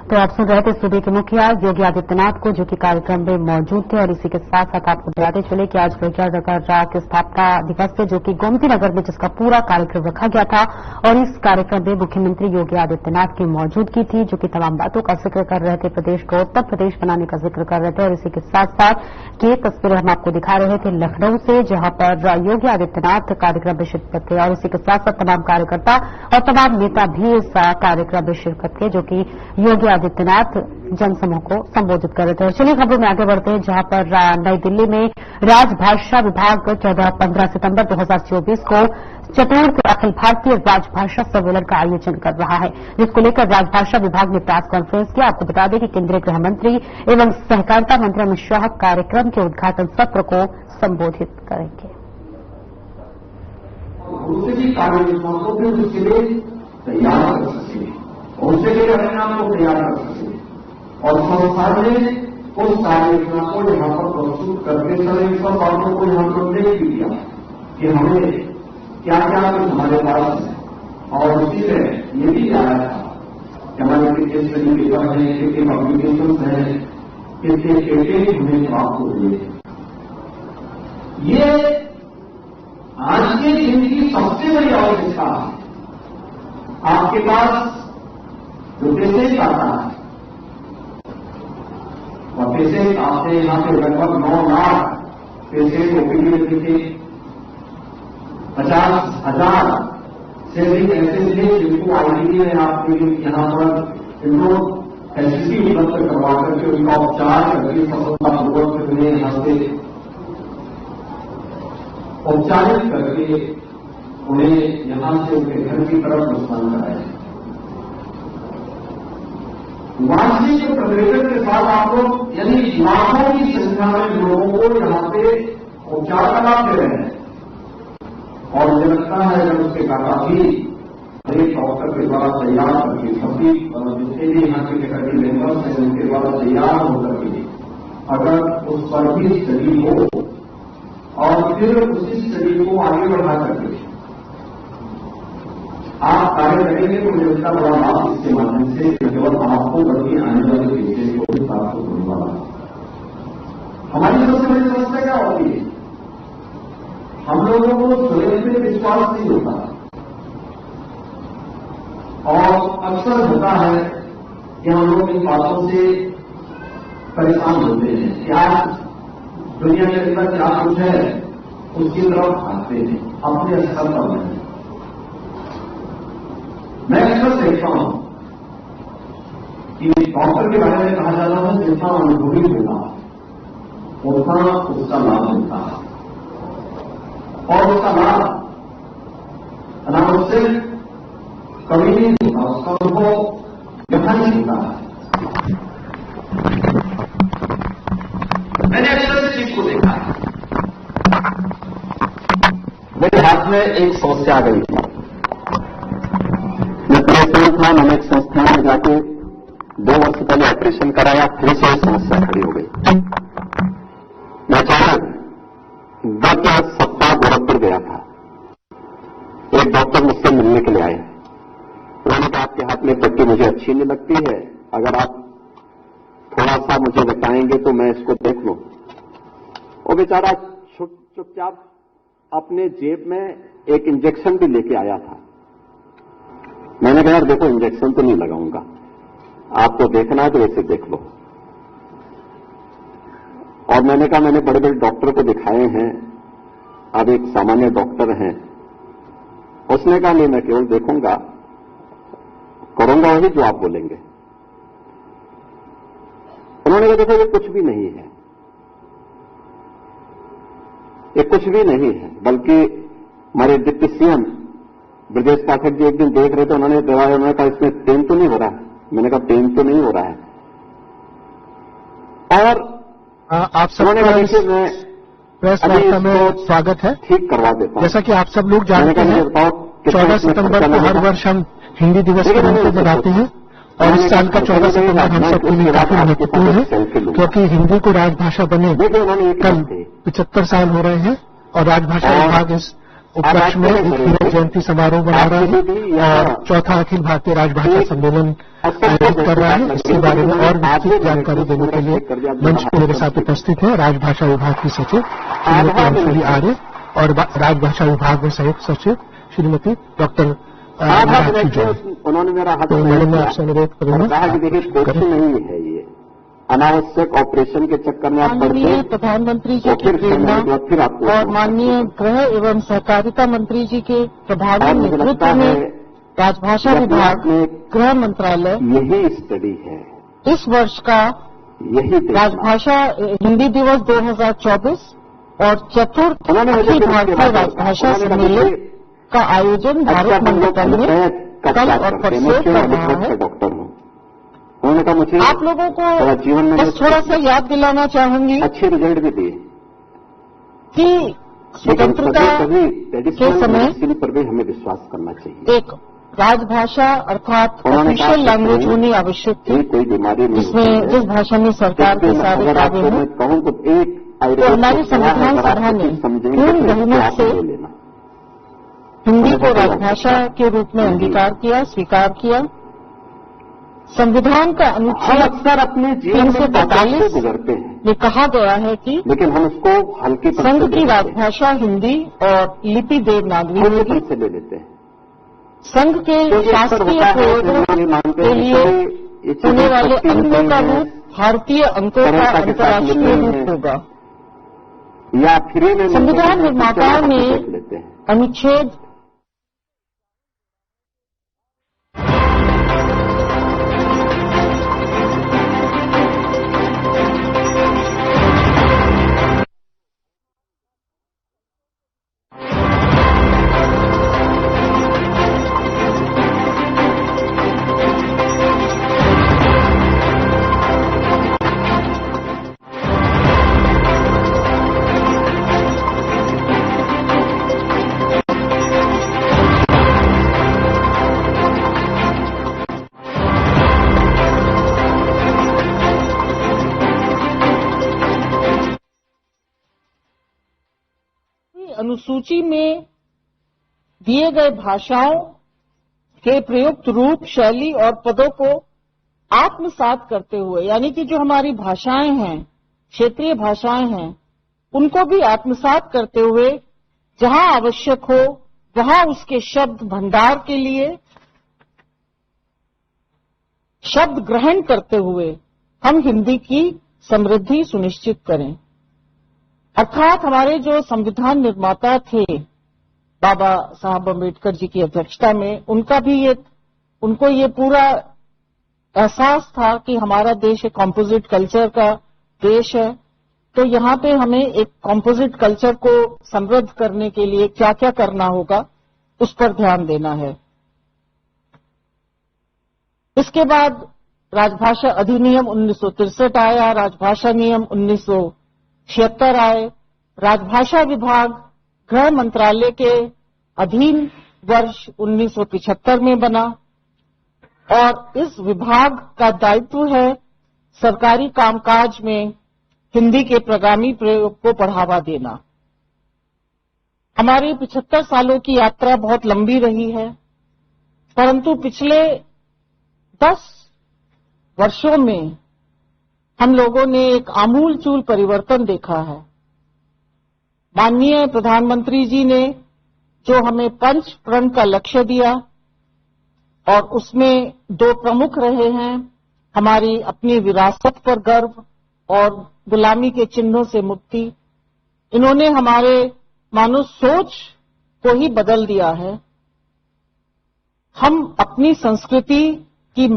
तो आप सुन रहे थे सूबे के मुखिया योगी आदित्यनाथ को, जो कि कार्यक्रम में मौजूद थे। और इसी के साथ साथ आपको बताते चले कि आज विज्ञाननगर के स्थापना दिवस है, जो कि गोमती नगर में जिसका पूरा कार्यक्रम रखा गया था। और इस कार्यक्रम में मुख्यमंत्री योगी आदित्यनाथ की मौजूदगी थी, जो कि तमाम बातों का जिक्र कर रहे थे, प्रदेश को उत्तर प्रदेश बनाने का जिक्र कर रहे थे। और इसी के साथ साथ ये तस्वीरें हम आपको दिखा रहे थे लखनऊ से, जहां पर योगी आदित्यनाथ कार्यक्रम में शिरकत थे। और इसी के साथ साथ तमाम कार्यकर्ता और तमाम नेता भी इस कार्यक्रम में शिरकत थे, जो कि योगी आदित्यनाथ जनसमूह को संबोधित कर रहे थे। और चलिए खबरों में आगे बढ़ते हैं, जहां पर नई दिल्ली में राजभाषा विभाग 15 सितंबर 2024 को चतुर्थ अखिल भारतीय राजभाषा सम्मेलन का आयोजन कर रहा है, जिसको लेकर राजभाषा विभाग ने प्रेस कॉन्फ्रेंस किया। आपको बता दें कि केंद्रीय गृह मंत्री एवं सहकारिता मंत्री अमित शाह कार्यक्रम के उद्घाटन सत्र को संबोधित करेंगे। उससे भी कार्ययोजना को फिर उसके लिए तैयार कर सके, उससे भी परिणाम को तैयार कर सके। और संस्थान ने उस कार्ययोजना को यहां पर प्रस्तुत करते समय इन सब बातों को यहां पर उल्लेख भी किया कि हमें क्या क्या कुछ हमारे पास है। और उसी में ये भी आया था कि हमारे कितने स्टडी पेपर हैं, कितने पब्लिकेशन हैं, कितने पेटेंट हमें प्राप्त हुए। ये आज के दिन की सबसे बड़ी आवश्यकता है। आपके पास जो पेशेंट आता है, और पेशेंट आपसे यहां पे लगभग 9 लाख पेशेंट ओपीडी में थे, 50,000 से भी ऐसे थे जिनको आईडीडी में आपके यहां पर इनको फैसिलिटी उपलब्ध करवा करके उनका उपचार करके सफलतापूर्वक उन्हें यहां से उपचारित करके उन्हें यहां से उनके घर की तरफ प्रस्थान कराया। वार्षिक प्रतिवेदन के साथ आप लोग यानी लाखों की संख्या में लोगों को यहां पे उपचार का लाभ दे रहे हैं। और मुझे लगता है अगर उसके काका भी एक डॉक्टर के द्वारा तैयार करके सभी जितने भी यहाँ के फैकल्टी मेंबर्स हैं उनके द्वारा तैयार होकर के अगर उस पर भी स्टडी हो और फिर उसी स्टडी को आगे बढ़ा करके आप कार्य करेंगे तो मुझे उसका बड़ा लाभ इसके माध्यम से केवल आपको बल्कि आने वाले पेशेंट को भी प्राप्त होने वाला है। हमारी सबसे बड़ी समस्या क्या होती है? हम लोगों को स्वयं पे विश्वास नहीं होता और अक्सर होता है कि हम लोग इन बातों से परेशान होते हैं कि आज दुनिया के अंदर क्या कुछ है उसकी तरफ भागते हैं अपने स्तर पर नहीं। मैं अक्सर देखता हूं कि डॉक्टर के बारे में कहा जाता है जितना अनुभवी होगा उतना उसका लाभ मिलता है और उसका लाभ अनावश्यक सिर्फ कभी नहीं होता, उसका अनुभव यहां नहीं होता है। मैंने अक्सर इस चीज को देखा है। मेरे हाथ में एक समस्या आ गई थी। मैं प्रेस में एक संस्थान में जाके 2 वर्ष पहले ऑपरेशन कराया, फिर से समस्या खड़ी हो गई। मैं अचानक गत सप्ताह गोरखपुर गया था। एक डॉक्टर मुझसे मिलने के लिए आए। उन्होंने कहा आपके हाथ में पट्टी मुझे अच्छी नहीं लगती है, अगर आप थोड़ा सा मुझे बताएंगे तो मैं इसको देख लूं। वो बेचारा चुपचाप अपने जेब में एक इंजेक्शन भी लेके आया था। मैंने कहा यार देखो इंजेक्शन तो नहीं लगाऊंगा, आपको देखना है तो वैसे देख लो। और मैंने कहा मैंने बड़े बड़े डॉक्टर को दिखाए हैं, अब एक सामान्य डॉक्टर हैं। उसने कहा नहीं मैं केवल देखूंगा, करूंगा वही जो आप बोलेंगे। उन्होंने कहा देखो ये कुछ भी नहीं है, ये कुछ भी नहीं है, बल्कि हमारे डिप्टी सीएम ब्रजेश पाठक जी एक दिन देख रहे थे, उन्होंने दवाई, उन्होंने कहा इसमें पेन तो नहीं हो रहा है। मैंने कहा पेन तो नहीं हो रहा है। और आप सबका प्रेस वार्ता में स्वागत है। ठीक करवा देता हूं। जैसा कि आप सब लोग जानते हैं 14 सितंबर को हर वर्ष हम हिंदी दिवस के रूप में मनाते हैं और इस साल का 14 सितंबर हम सबके लिए काफी महत्वपूर्ण है, क्योंकि हिंदी को राजभाषा बने कल 75 साल हो रहे हैं और राजभाषा विभाग इस उपलक्ष्य में एक हीरक जयंती समारोह मना रहा है और चौथा अखिल भारतीय राजभाषा सम्मेलन आयोजित कर रहा है। इसके बारे में और विस्तृत जानकारी देने के लिए मंच पर मेरे साथ उपस्थित है राजभाषा विभाग की सचिव श्रीमती अंशुली आर्य और राजभाषा विभाग में संयुक्त सचिव श्रीमती डॉक्टर मीनाक्षी जैन। उन्होंने मेरा हाथ तो मैडम मैं आपसे अनुरोध करूंगा नहीं है ये अनावश्यक ऑपरेशन के चक्कर में आप माननीय प्रधानमंत्री जी की प्रेरणा और माननीय गृह एवं सहकारिता मंत्री जी के प्रभावी नेतृत्व में राजभाषा विभाग गृह मंत्रालय यही स्टडी है इस वर्ष का यही राजभाषा हिंदी दिवस 2024 और चतुर्थ अखिल भारतीय राजभाषा सम्मेलन का आयोजन भारत मंडपम में कल और परसों कर रहा है। डॉक्टर हूँ उन्होंने कहा मुझे आप लोगों को जीवन में बस थोड़ा सा याद दिलाना चाहूंगी अच्छे रिजल्ट भी दिए कि स्वतंत्रता के समय पर भी हमें विश्वास करना चाहिए। एक राजभाषा अर्थात ऑफिशियल लैंग्वेज होनी आवश्यक थी, कोई बीमारी नहीं जिसमें जिस भाषा में सरकार के सारे कार्य हों। कहूँ तो एक तो हमारी संविधान सभा ने पूर्ण बहुमत से हिंदी को राजभाषा के रूप में अंगीकार किया, स्वीकार किया। संविधान का अनुच्छेद अक्सर अपने जीवन में 345 गुजरते हैं में कहा गया है कि लेकिन हम उसको हल्के संघ की राजभाषा हिंदी और लिपि देवनागरी होगी। से ले लेते हैं। संघ के शासकीय प्रयोजनों के लिए होने वाले अंकों का रूप भारतीय अंकों का अंतर्राष्ट्रीय रूप होगा। या फ्री में संविधान निर्माताओं ने अनुच्छेद अनुसूची में दिए गए भाषाओं के प्रयुक्त रूप, शैली और पदों को आत्मसात करते हुए, यानी कि जो हमारी भाषाएं हैं, क्षेत्रीय भाषाएं हैं, उनको भी आत्मसात करते हुए जहां आवश्यक हो वहां उसके शब्द भंडार के लिए शब्द ग्रहण करते हुए हम हिंदी की समृद्धि सुनिश्चित करें। अर्थात हमारे जो संविधान निर्माता थे बाबा साहब अम्बेडकर जी की अध्यक्षता में, उनको ये पूरा एहसास था कि हमारा देश एक कॉम्पोजिट कल्चर का देश है। तो यहाँ पे हमें एक कॉम्पोजिट कल्चर को समृद्ध करने के लिए क्या क्या करना होगा उस पर ध्यान देना है। इसके बाद राजभाषा अधिनियम 1963 आया, राजभाषा नियम 1976 आए। राजभाषा विभाग गृह मंत्रालय के अधीन वर्ष 1975 में बना और इस विभाग का दायित्व है सरकारी कामकाज में हिंदी के प्रगामी प्रयोग को बढ़ावा देना। हमारी 75 सालों की यात्रा बहुत लंबी रही है, परंतु पिछले 10 वर्षों में हम लोगों ने एक आमूलचूल परिवर्तन देखा है। माननीय प्रधानमंत्री जी ने जो हमें 5 प्रण का लक्ष्य दिया और उसमें 2 प्रमुख रहे हैं, हमारी अपनी विरासत पर गर्व और गुलामी के चिन्हों से मुक्ति। इन्होंने हमारे मानो सोच को ही बदल दिया है। हम अपनी संस्कृति की